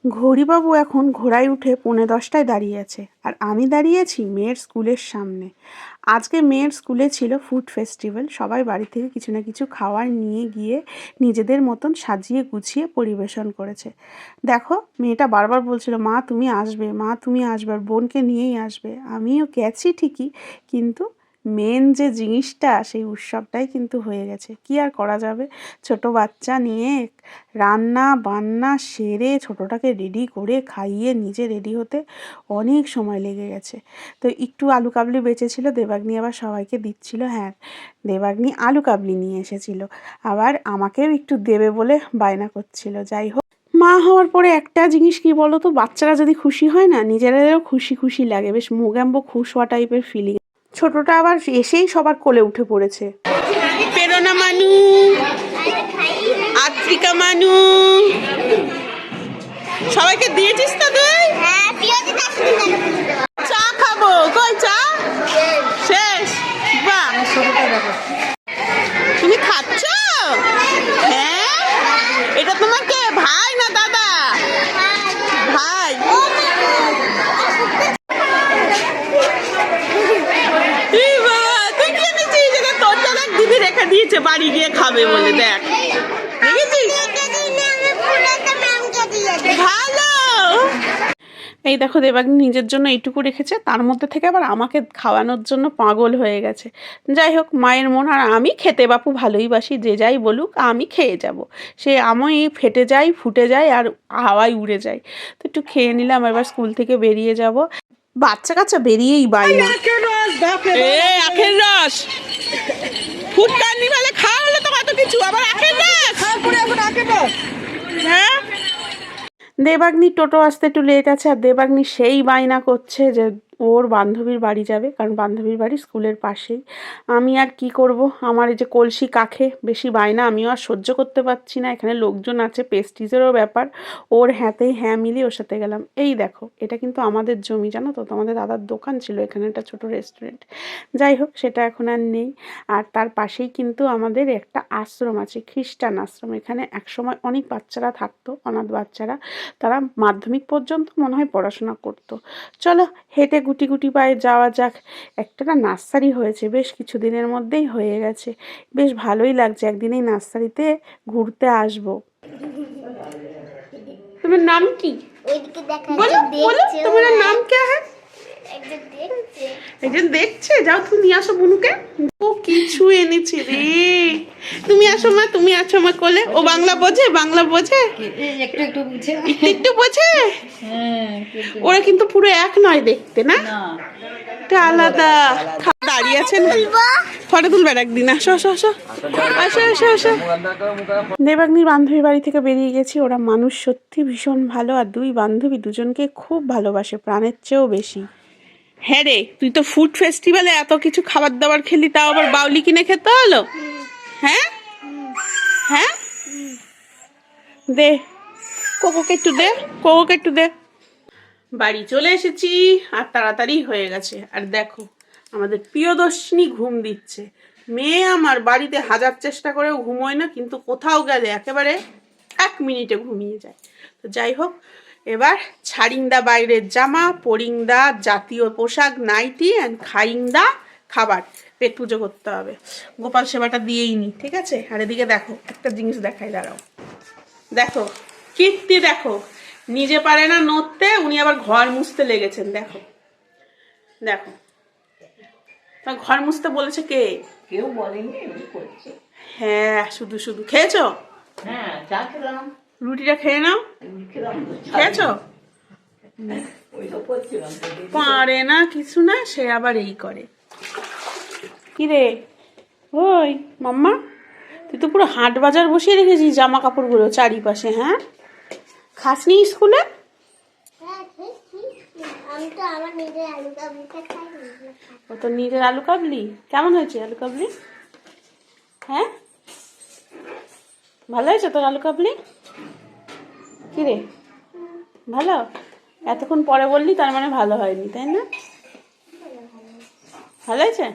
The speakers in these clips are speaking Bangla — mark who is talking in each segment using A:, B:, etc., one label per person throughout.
A: ঘড়িবাবু এখন ঘোড়ায় উঠে 9:45টায় দাঁড়িয়ে আছে, আর আমি দাঁড়িয়ে আছি মেয়ের স্কুলের সামনে। আজকে মেয়ের স্কুলে ছিল ফুড ফেস্টিভ্যাল। সবাই বাড়ি থেকে কিছু না কিছু খাবার নিয়ে গিয়ে নিজেদের মতন সাজিয়ে গুছিয়ে পরিবেশন করেছে। দেখো, মেয়েটা বারবার বলছিল, মা তুমি আসবে, মা তুমি আসবে, আর বোনকে নিয়েই আসবে। আমিও গেছি ঠিকই, কিন্তু মেন যে জিনিসটা, সেই উৎসবটাই কিন্তু হয়ে গেছে। কি আর করা যাবে, ছোট বাচ্চা নিয়ে রান্না বান্না সেরে ছোটোটাকে রেডি করে খাইয়ে নিজে রেডি হতে অনেক সময় লেগে গেছে। তো একটু আলু কাবলি বেঁচেছিল, দেবাগ্নি আবার সবাইকে দিচ্ছিল। হ্যাঁ, দেবাগ্নি আলু কাবলি নিয়ে এসেছিল, আবার আমাকেও একটু দেবে বলে বায়না করছিল। যাই হোক, মা হওয়ার পরে একটা জিনিস কি বলো তো, বাচ্চারা যদি খুশি হয় না, নিজেদেরও খুশি খুশি লাগে, বেশ মোগাম্বো খুশ হওয়া টাইপের ফিলিং। ছোটটা আবার এসেই সবার কোলে উঠে পড়েছে। প্রেরণা মানু, আত্রিকা মানু, সবাইকে দিয়েছিস তো তুই? চা খাবো, কই চা শেষ? বাহ, তুমি খাচ্ছ? হ্যাঁ, এটা তোমাকে ভাই না দাদা? ভাই। তুই কি এনেছিস? এটা তোরটা দেখ, দিদি রেখে দিয়েছে বাড়ি গিয়ে খাবে বলে। দেখ, দেখেছিস? ভালো। এই দেখো, দেবাগ্নি নিজের জন্য এইটুকু রেখেছে, তার মধ্যে থেকে আবার আমাকে খাওয়ানোর জন্য পাগল হয়ে গেছে। যাই হোক, মায়ের মন, আর আমি খেতে বাপু ভালোই বাসি, যে যাই বলুক আমি খেয়ে যাব। সে আমি ফেটে যাই, ফুটে যাই, আর হাওয়ায় উড়ে যাই। তো একটু খেয়ে নিলাম, এবার স্কুল থেকে বেরিয়ে যাব। বাচ্চা কাচ্চা বেরিয়েই বায়না। আখের রস, ফুড কার্নিভালে খাওয়া হলো তো কত কিছু, আবার আখের রস। হ্যাঁ, দেবাগ্নির টোটো আসতে একটু লেট আছে, আর দেবাগ্নি সেই বায়না করছে যে ওর বান্ধবীর বাড়ি যাবে, কারণ বান্ধবীর বাড়ি স্কুলের পাশেই। আমি আর কি করব, আমার এই যে কলসি কাখে বেশি বায়না আমিও আর সহ্য করতে পারছি না। এখানে লোকজন আছে, পেস্টিজেরও ব্যাপার। ওর হ্যাঁতেই হ্যাঁ মিলিয়ে ওর সাথে গেলাম। এই দেখো, এটা কিন্তু আমাদের জমি, জানো তো, তোমাদের দাদার দোকান ছিল এখানে, একটা ছোট রেস্টুরেন্ট। যাই হোক, সেটা এখন আর নেই। আর তার পাশেই কিন্তু আমাদের একটা আশ্রম আছে, খ্রিস্টান আশ্রম। এখানে একসময় অনেক বাচ্চারা থাকতো, অনাথ বাচ্চারা। তারা মাধ্যমিক পর্যন্ত মনে হয় পড়াশোনা করতো। চলো হেঁটে গুটি গুটি পায়ে যাওয়া যাক। একটা না নার্সারি হয়েছে, বেশ কিছুদিনের মধ্যেই হয়ে গেছে, বেশ ভালোই লাগছে। একদিন এই নার্সারিতে ঘুরতে আসবো। তোমার নাম কি? বলো বলো, তোমার নাম কে? হ্যাঁ, একজন দেখছে, যাও তুমি নিয়ে আসো বুনুকে। ও কিছু এনেছে রে। তুমি আসো মা, তুমি আসো মা কোলে। ও বাংলা বোঝে, বাংলা বোঝে, একটু একটু বুঝে, একটু একটু বোঝে। ওরা কিন্তু পুরো এক নয় দেখতে, না আলাদা। দাঁড়িয়ে আছেন, ফটো তুলবেন একদিন। আসো আসো আসো আসো আসো আসো। দেবাগ্নির বান্ধবীর বাড়ি থেকে বেরিয়ে গেছি। ওরা মানুষ সত্যি ভীষণ ভালো, আর দুই বান্ধবী দুজনকে খুব ভালোবাসে, প্রাণের চেয়েও বেশি। হ্যাঁ রে, তুই তো ফুড ফেস্টিভ্যালে এত কিছু খাবার দাবার খেলি, তাও আবার বাউলি কিনে খেতে হলো? হ্যাঁ হ্যাঁ, দে কোকোকে একটু দে, কোকোকে একটু দে। বাড়ি চলে এসেছি, আর তাড়াতাড়ি হয়ে গেছে। আর দেখো, আমাদের প্রিয়দর্শিনী ঘুম দিচ্ছে। মেয়ে আমার বাড়িতে হাজার চেষ্টা করেও ঘুমোয় না, কিন্তু কোথাও গেলে একেবারে 1 মিনিটে ঘুমিয়ে যায়। তো যাই হোক, এবার ছাড়িংদা বাইরের জামা, পরিংদা জাতীয় পোশাক নাইটি, অ্যান্ড খাইংদা খাবার, পেট পুজো করতে হবে। গোপাল সেবাটা দিয়েই নি, ঠিক আছে? আর এদিকে দেখো, একটা জিনিস দেখাই, দাঁড়াও। দেখো কীর্তি, দেখো নিজে পারে না নড়তে, উনি আবার ঘর মুছতে লেগেছেন। দেখো দেখো, ঘর মুছতে বলেছে কে? কেউ বলেনি, হ্যাঁ, শুধু শুধু খেয়েছো? হ্যাঁ, চা খেলাম, রুটিটা খেয়ে নাও। খেয়েছো? পারে না কিছু না, সে আবার এই করে। কি রে, ওই মাম্মা, তুই তো পুরো হাট বাজার বসিয়ে রেখেছিস জামা কাপড়গুলো চারিপাশে। হ্যাঁ, খাসনি স্কুলে? ও তো নিজের আলু কাবলি। কেমন হয়েছে আলু কাবলি? হ্যাঁ, ভালো হয়েছে তোর আলু কাবলি? কি রে, ভালো? এতক্ষণ পরে বললি, তার মানে ভালো হয়নি, তাই না? ভালো হয়েছে।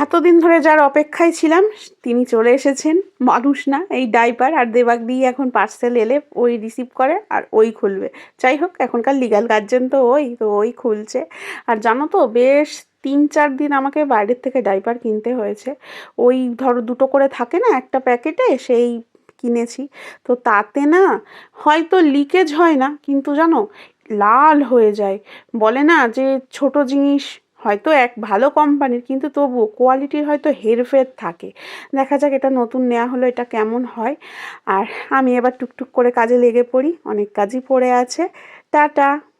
A: এতদিন ধরে যার অপেক্ষায় ছিলাম তিনি চলে এসেছেন। মানুষ না, এই ডাইপার আর দেবাক দিয়ে এখন পার্সেল এলে ওই রিসিভ করে আর ওই খুলবে। যাই হোক, এখনকার লিগ্যাল গার্জেন তো ওই খুলছে। আর জানো তো, বেশ 3-4 দিন আমাকে বাইরের থেকে ডাইপার কিনতে হয়েছে। ওই ধরো 2টো করে থাকে না একটা প্যাকেটে, সেই কিনেছি। তো তাতে না হয়তো লিকেজ হয় না, কিন্তু জানো লাল হয়ে যায়। বলে না যে ছোট জিনিস হয়তো এক ভালো কোম্পানির, কিন্তু তবুও কোয়ালিটির হয়তো হেরফের থাকে। দেখা যাক, এটা নতুন নেওয়া হলো, এটা কেমন হয়। আর আমি এবার টুকটুক করে কাজে লেগে পড়ি, অনেক কাজই পড়ে আছে। টাটা।